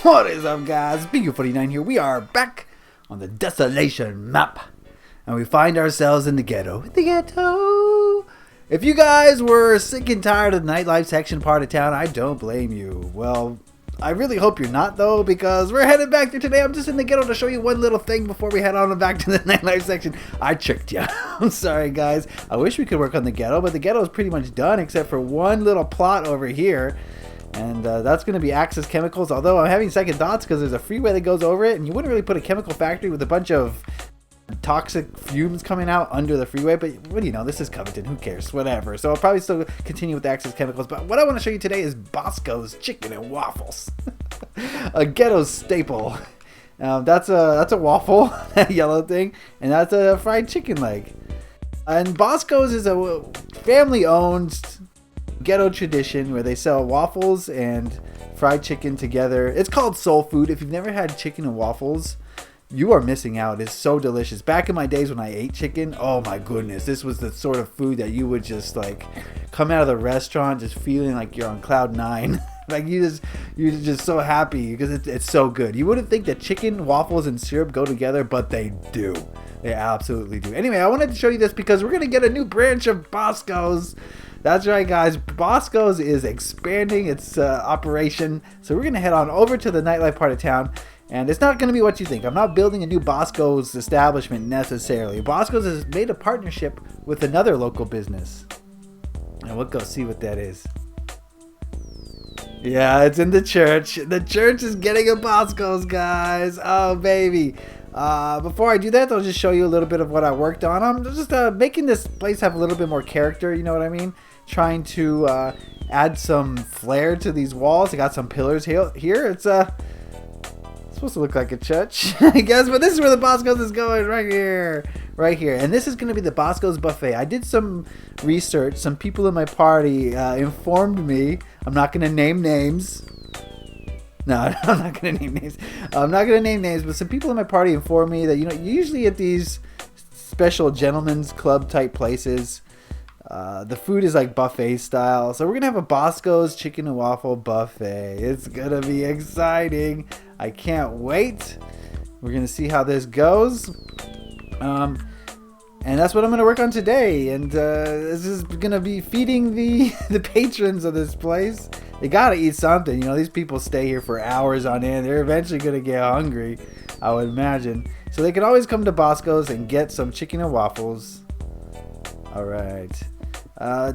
What is up, guys? Beancrew49 here. We are back on the Desolation map, and we find ourselves in the ghetto. The ghetto! If you guys were sick and tired of the nightlife section part of town, I don't blame you. Well, I really hope you're not, though, because we're headed back there today. I'm just in the ghetto to show you one little thing before we head on back to the nightlife section. I tricked you. I'm sorry, guys. I wish we could work on the ghetto, but the ghetto is pretty much done except for one little plot over here. And that's going to be Axis Chemicals, although I'm having second thoughts because there's a freeway that goes over it, and you wouldn't really put a chemical factory with a bunch of toxic fumes coming out under the freeway, but what do you know, this is Coveton, who cares, whatever. So I'll probably still continue with Axis Chemicals, but what I want to show you today is Boscoe's Chicken and Waffles. A ghetto staple. That's a waffle, that yellow thing, and that's a fried chicken leg. And Boscoe's is a family-owned ghetto tradition where they sell waffles and fried chicken together. It's called soul food. If you've never had chicken and waffles, you are missing out. It's so delicious. Back in my days when I ate chicken, oh my goodness, this was the sort of food that you would just like come out of the restaurant just feeling like you're on cloud nine. Like you're just so happy because it's so good. You wouldn't think that chicken, waffles, and syrup go together, but they do. They absolutely do. Anyway, I wanted to show you this because we're gonna get a new branch of Boscoe's. That's right, guys. Boscoe's is expanding its operation, so we're gonna head on over to the nightlife part of town. And it's not going to be what you think. I'm not building a new Boscoe's establishment necessarily. Boscoe's has made a partnership with another local business. And we'll go see what that is. Yeah, it's in the church. The church is getting a Boscoe's, guys. Oh, baby. Before I do that, I'll just show you a little bit of what I worked on. I'm just making this place have a little bit more character, you know what I mean? Trying to add some flair to these walls. I got some pillars here. It's supposed to look like a church, I guess, but this is where the Boscoe's is going, right here. And this is going to be the Boscoe's buffet. I did some research. Some people in my party informed me. I'm not going to name names. No, I'm not going to name names. I'm not going to name names, but some people in my party informed me that, you know, usually at these special gentlemen's club type places, the food is like buffet style. So we're going to have a Boscoe's chicken and waffle buffet. It's going to be exciting. I can't wait. We're going to see how this goes. And that's what I'm going to work on today. And this is going to be feeding the patrons of this place. They got to eat something. You know, these people stay here for hours on end. They're eventually going to get hungry, I would imagine. So they can always come to Boscoe's and get some chicken and waffles. All right.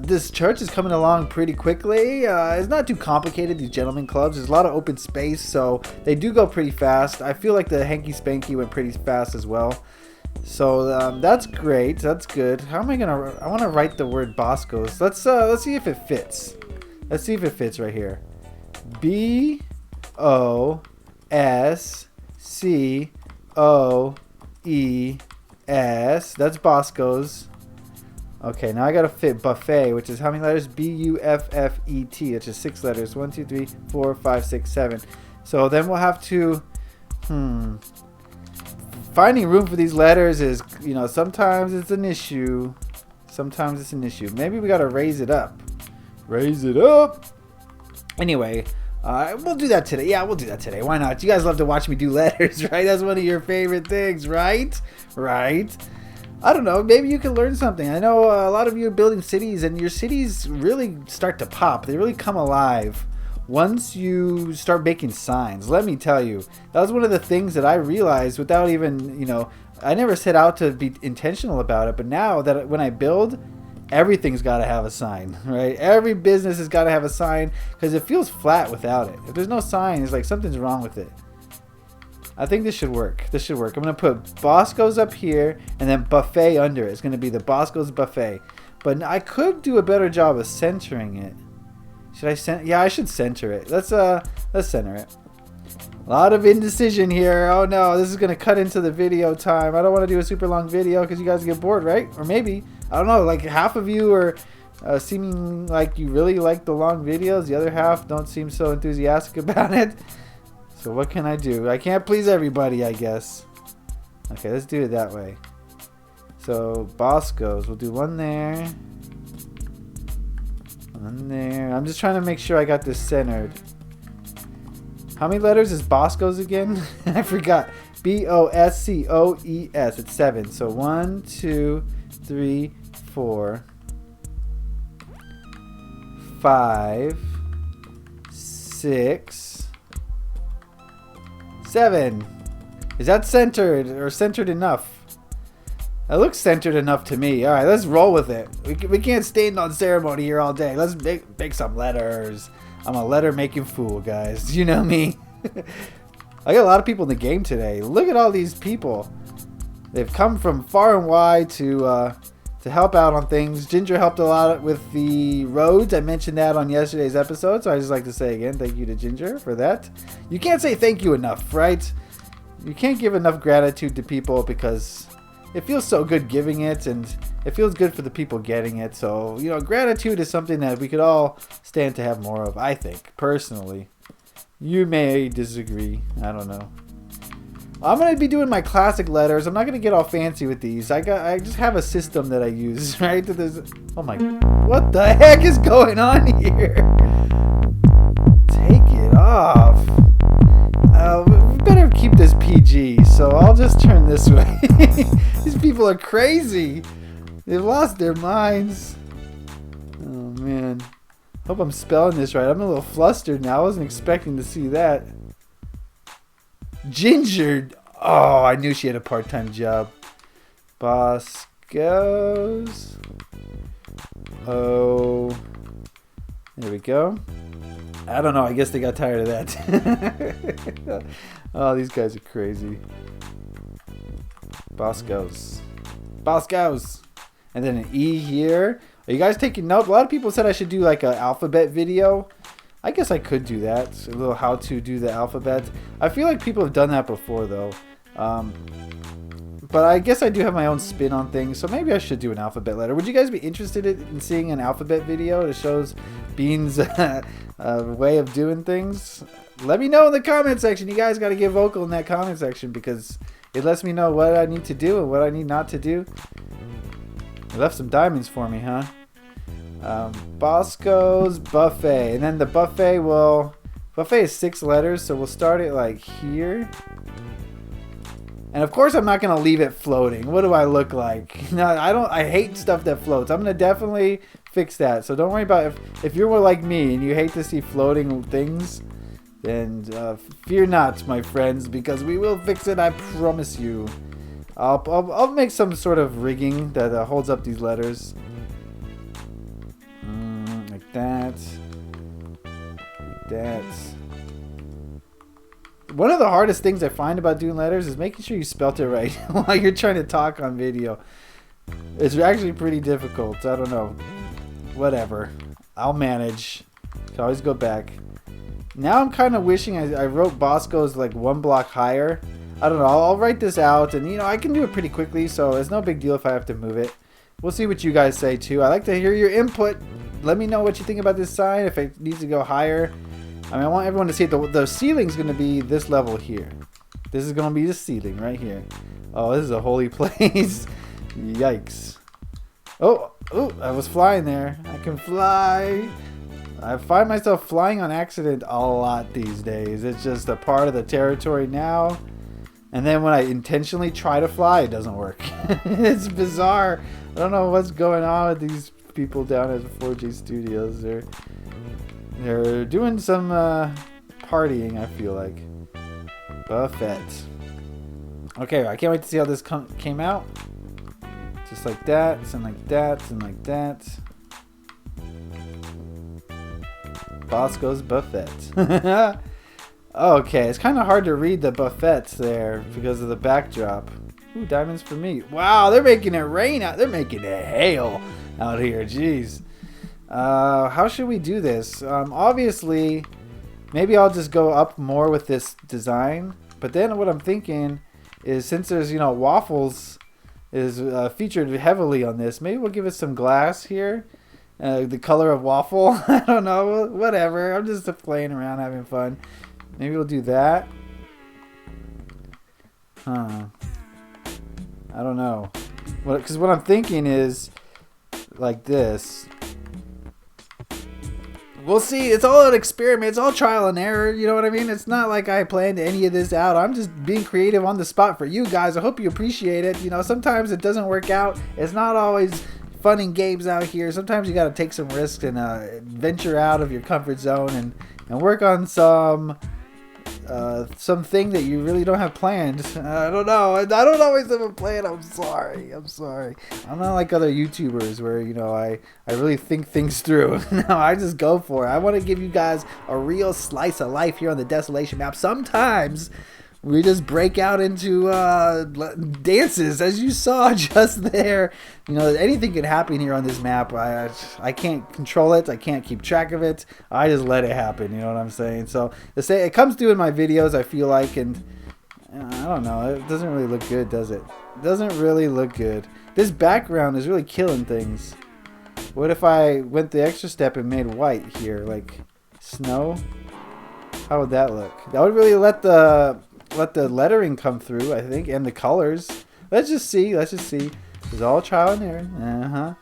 This church is coming along pretty quickly. It's not too complicated, these gentlemen clubs. There's a lot of open space, so they do go pretty fast. I feel like the hanky spanky went pretty fast as well. So that's great. That's good. How am I gonna? I want to write the word Boscoe's. Let's see if it fits. Let's see if it fits right here. B-O-S-C-O-E-S. That's Boscoe's. Okay, now I gotta fit buffet, which is how many letters? B-U-F-F-E-T, which is 6 letters. 1, 2, 3, 4, 5, 6, 7. So then we'll have to, finding room for these letters is, you know, sometimes it's an issue. Sometimes it's an issue. Maybe we gotta raise it up. Raise it up. Anyway, we'll do that today. Yeah, we'll do that today. Why not? You guys love to watch me do letters, right? That's one of your favorite things, right? Right? I don't know, maybe you can learn something. I know a lot of you are building cities, and your cities really start to pop. They really come alive once you start making signs. Let me tell you, that was one of the things that I realized without even, you know, I never set out to be intentional about it, but now that when I build, everything's got to have a sign, right? Every business has got to have a sign because it feels flat without it. If there's no sign, it's like something's wrong with it. I think this should work. This should work. I'm going to put Boscoe's up here and then buffet under it. It's going to be the Boscoe's buffet. But I could do a better job of centering it. Should I center? Yeah, I should center it. Let's center it. A lot of indecision here. Oh no, this is going to cut into the video time. I don't want to do a super long video because you guys get bored, right? Or maybe, I don't know, like half of you are seeming like you really like the long videos. The other half don't seem so enthusiastic about it. So what can I do? I can't please everybody, I guess. Okay, let's do it that way. So Boscoe's, we'll do one there. One there. I'm just trying to make sure I got this centered. How many letters is Boscoe's again? I forgot. Boscoes. It's 7. So 1, 2, 3, 4, 5, 6, 7. Is that centered or centered enough? It looks centered enough to me. All right, let's roll with it. We can't stand on ceremony here all day. Let's make some letters. I'm a letter making fool, guys. You know me. I got a lot of people in the game today. Look at all these people. They've come from far and wide to help out on things. Ginger helped a lot with the roads. I mentioned that on yesterday's episode, so I just like to say again, thank you to Ginger for that. You can't say thank you enough, right? You can't give enough gratitude to people because it feels so good giving it, and it feels good for the people getting it. So, you know, gratitude is something that we could all stand to have more of, I think, personally. You may disagree. I don't know. I'm going to be doing my classic letters. I'm not going to get all fancy with these. I just have a system that I use, right? Oh my, what the heck is going on here? Take it off. We better keep this PG, so I'll just turn this way. These people are crazy. They've lost their minds. Oh man. Hope I'm spelling this right. I'm a little flustered now. I wasn't expecting to see that. Ginger. Oh, I knew she had a part-time job. Boscoe's. Oh. There we go. I don't know. I guess they got tired of that. Oh, these guys are crazy. Boscoe's. Boscoe's. And then an E here. Are you guys taking note? A lot of people said I should do like an alphabet video. I guess I could do that. A little how to do the alphabet. I feel like people have done that before though. But I guess I do have my own spin on things. So maybe I should do an alphabet letter. Would you guys be interested in seeing an alphabet video that shows Bean's way of doing things? Let me know in the comment section. You guys got to get vocal in that comment section because it lets me know what I need to do and what I need not to do. You left some diamonds for me, huh? Boscoe's buffet. And then the buffet is 6 letters, so we'll start it like here. And of course I'm not going to leave it floating. What do I look like? No, I hate stuff that floats. I'm going to definitely fix that. So don't worry about if you're like me and you hate to see floating things, then fear not, my friends, because we will fix it, I promise you. I'll make some sort of rigging that holds up these letters. Like that. Like that. One of the hardest things I find about doing letters is making sure you spelt it right while you're trying to talk on video. It's actually pretty difficult. I don't know. Whatever. I'll manage. Can always go back. Now I'm kind of wishing I wrote Boscoe's like 1 block higher. I don't know. I'll write this out, and you know I can do it pretty quickly, so it's no big deal if I have to move it. We'll see what you guys say too. I like to hear your input. Let me know what you think about this sign. If it needs to go higher. I mean, I want everyone to see it. The ceiling's going to be this level here. This is going to be the ceiling right here. Oh, this is a holy place. Yikes. Oh, I was flying there. I can fly. I find myself flying on accident a lot these days. It's just a part of the territory now. And then when I intentionally try to fly, it doesn't work. It's bizarre. I don't know what's going on with these people down at the 4G Studios. They're doing some partying, I feel like. Buffet. Okay, I can't wait to see how this came out. Just like that, and like that, and like that. Boscoe's buffet. Okay, it's kind of hard to read the buffets there because of the backdrop. Ooh, diamonds for me. Wow, they're making it rain out. They're making it hail out here. Jeez. How should we do this? Obviously, maybe I'll just go up more with this design. But then what I'm thinking is since there's, waffles is featured heavily on this, maybe we'll give it some glass here. The color of waffle. I don't know. Whatever. I'm just playing around, having fun. Maybe we'll do that. I don't know. Because what I'm thinking is like this. we'll see. It's all an experiment. It's all trial and error. You know what I mean? It's not like I planned any of this out. I'm just being creative on the spot for you guys. I hope you appreciate it. You know, sometimes it doesn't work out. It's not always fun and games out here. Sometimes you got to take some risks and venture out of your comfort zone and work on something that you really don't have planned. I don't know. I don't always have a plan. I'm sorry. I'm not like other YouTubers where, you know, I really think things through. No, I just go for it. I want to give you guys a real slice of life here on the Desolation map. Sometimes we just break out into dances, as you saw just there. You know, anything could happen here on this map. I can't control it. I can't keep track of it. I just let it happen. You know what I'm saying? So it comes through in my videos, I feel like, and I don't know. It doesn't really look good, does it? It doesn't really look good. This background is really killing things. What if I went the extra step and made white here, like snow? How would that look? That would really let the lettering come through, I think, and the colors. Let's just see. It's all trial and error.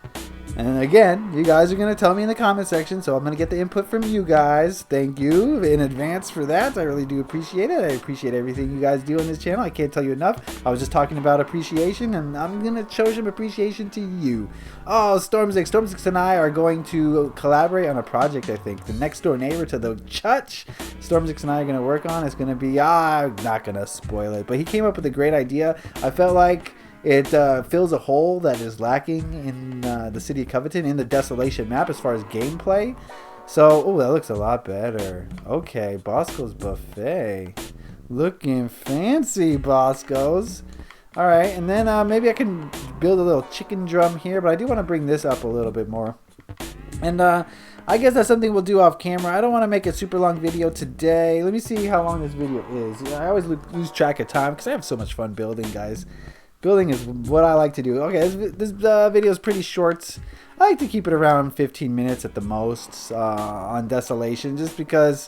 And again, you guys are going to tell me in the comment section, so I'm going to get the input from you guys. Thank you in advance for that. I really do appreciate it. I appreciate everything you guys do on this channel. I can't tell you enough. I was just talking about appreciation, and I'm going to show some appreciation to you. Oh, Stormsix and I are going to collaborate on a project, I think. The next door neighbor to the church Stormsix and I are going to work on is going to be, I'm not going to spoil it, but he came up with a great idea. I felt like it fills a hole that is lacking in the city of Coveton in the Desolation map as far as gameplay. So, oh, that looks a lot better. Okay, Boscoe's Buffet. Looking fancy, Boscoe's. Alright, and then maybe I can build a little chicken drum here, but I do want to bring this up a little bit more. And I guess that's something we'll do off camera. I don't want to make a super long video today. Let me see how long this video is. I always lose track of time because I have so much fun building, guys. Building is what I like to do. Okay, this video is pretty short. I like to keep it around 15 minutes at the most on Desolation, just because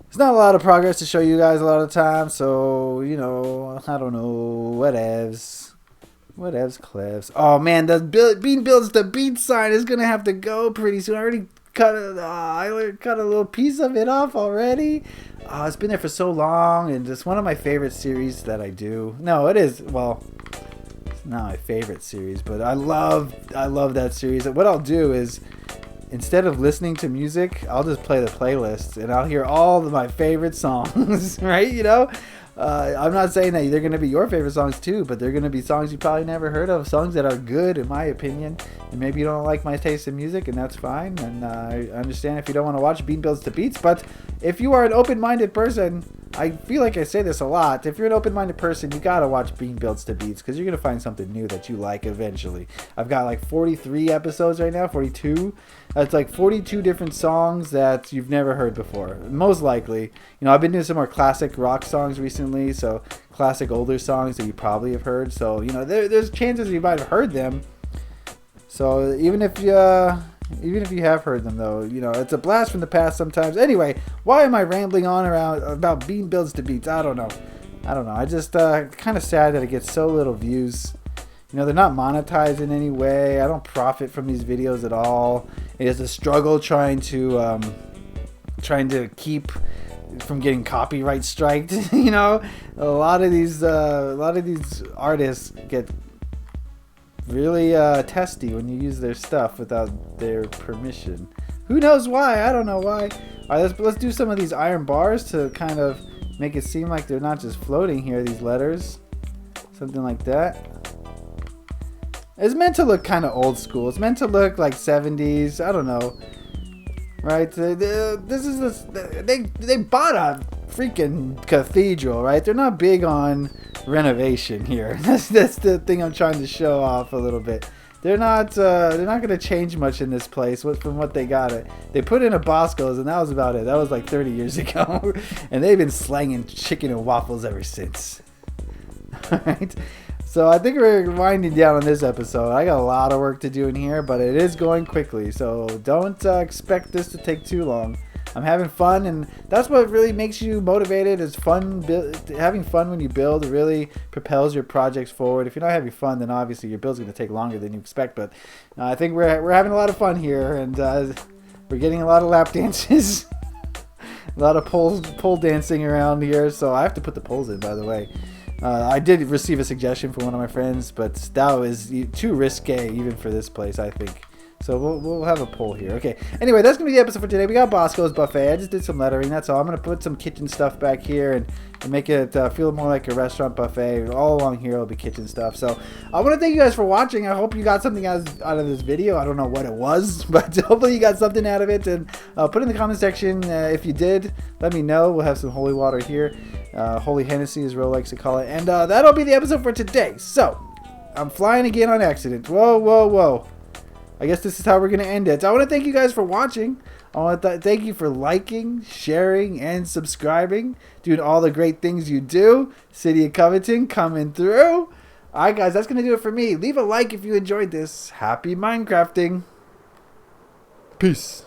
there's not a lot of progress to show you guys a lot of the time. So, you know, I don't know, whatevs, clevs. Oh man, the Bean Builds the Beat sign is gonna have to go pretty soon. I already cut a little piece of it off already. Oh, it's been there for so long, and it's one of my favorite series that I do. No, it is. Well, it's not my favorite series, but I love that series. What I'll do is, instead of listening to music, I'll just play the playlist, and I'll hear all of my favorite songs. Right? You know. I'm not saying that they're going to be your favorite songs too, but they're going to be songs you probably never heard of, songs that are good in my opinion, and maybe you don't like my taste in music, and that's fine, and I understand if you don't want to watch Bean Builds to Beats, but if you are an open-minded person, I feel like I say this a lot, if you're an open-minded person, you got to watch Bean Builds to Beats, because you're going to find something new that you like eventually. I've got like 43 episodes right now, 42. It's like 42 different songs that you've never heard before, most likely. You know, I've been doing some more classic rock songs recently, so classic older songs that you probably have heard. So, you know, there's chances you might have heard them. So even if you have heard them, though, you know, it's a blast from the past sometimes. Anyway, why am I rambling on around about Bean Builds to Beats? I don't know. I just kind of sad that it gets so little views. You know, they're not monetized in any way. I don't profit from these videos at all. It is a struggle trying to keep from getting copyright striked. You know, a lot of these artists get really testy when you use their stuff without their permission. Who knows why? I don't know why. All right, let's do some of these iron bars to kind of make it seem like they're not just floating here. These letters, something like that. It's meant to look kind of old school. It's meant to look like 70s. I don't know. Right? They bought a freaking cathedral, right? They're not big on renovation here. That's the thing I'm trying to show off a little bit. They're not going to change much in this place from what they got it. They put in a Boscoe's, and that was about it. That was like 30 years ago. And they've been slanging chicken and waffles ever since. All right? So I think we're winding down on this episode. I got a lot of work to do in here, but it is going quickly. So don't expect this to take too long. I'm having fun, and that's what really makes you motivated is fun. Having fun when you build really propels your projects forward. If you're not having fun, then obviously your build's going to take longer than you expect. But I think we're having a lot of fun here, and We're getting a lot of lap dances. A lot of pole dancing around here, so I have to put the poles in, by the way. I did receive a suggestion from one of my friends, but that was too risque even for this place, I think. So we'll have a poll here. Okay. Anyway, that's going to be the episode for today. We got Boscoe's buffet. I just did some lettering. That's all. I'm going to put some kitchen stuff back here and make it feel more like a restaurant buffet. All along here will be kitchen stuff. So I want to thank you guys for watching. I hope you got something out of this video. I don't know what it was, but hopefully you got something out of it. And put it in the comment section if you did. Let me know. We'll have some holy water here. Holy Hennessy, as Ro likes to call it. And that'll be the episode for today. So I'm flying again on accident. Whoa, whoa, whoa. I guess this is how we're going to end it. So I want to thank you guys for watching. I want to thank you for liking, sharing, and subscribing. Doing all the great things you do. City of Coveton coming through. Alright guys, that's going to do it for me. Leave a like if you enjoyed this. Happy Minecrafting. Peace.